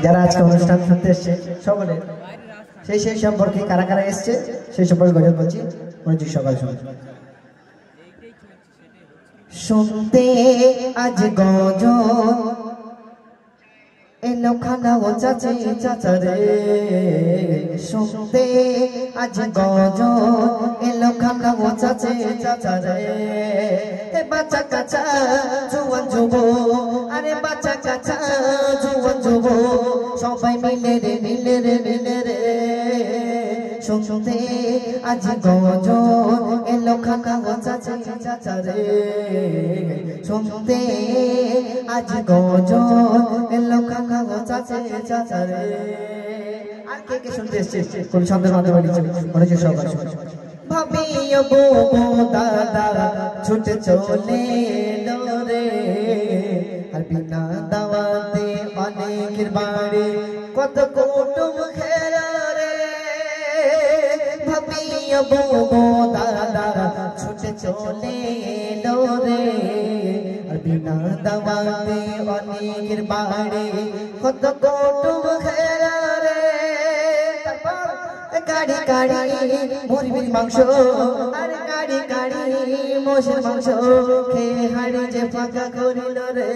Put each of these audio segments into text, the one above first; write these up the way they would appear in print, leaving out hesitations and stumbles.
যারা আজকে অনুষ্ঠান শুনতে এসছে সকলে সেই সম্পর্কে কারা কারা এসছে সেই সম্পর্কে গজল বলছি, মনোযোগ সকাল শুনতে আজ গজল এলো খানা ও চাচি চাচারে, শুনতে আজ গজল এলো খানা ও চাচি চাচারে। বাচ্চা কাচ্চা জুয়ান যুবক, আরে বাচ্চা কাচ্চা জুয়ান যুবক সবাই মিলে রে মিলে রে মিলে রে, শুনতে আজ গজল এলো খানা ও চাচি চাচারে, শুনতে আজ গজল এলো খানা ও চাচি চাচারে। আর কে কে শুনতে এসছে কোন শব্দের মাধ্যমে বলেছে মনোযোগ সহকারে ভাবিও গো দাদা ছুটে চলে এলো রে, আর বিনা দাওয়াতে অনেকের বাড়ি কত কুটুম খেলো রে। ভাবিও গো দাদা ছুটে চলে এলো রে, আর বিনা দাওয়াতে অনেকের বাড়ি কত কুটুম খেলো রে। কাড়ি কাড়ি মুরগির মাংস, আর কাড়ি কাড়ি মোষের মাংস খেয়ে হাড়ি যে ফাঁকা করিল রে,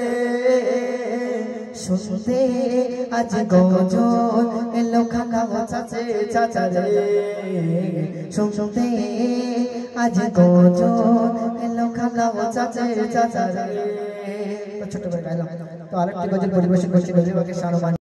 শুনতে আজ গজল এলো খানা ও চাচি চাচারে, শুনতে আজ গজল এলো খানা ও চাচি চাচারে। ছোট ভাই গাইলাম, তো আরেকটি গজল পরিবেশন করছি নজরুল বাকের শাহরুখ।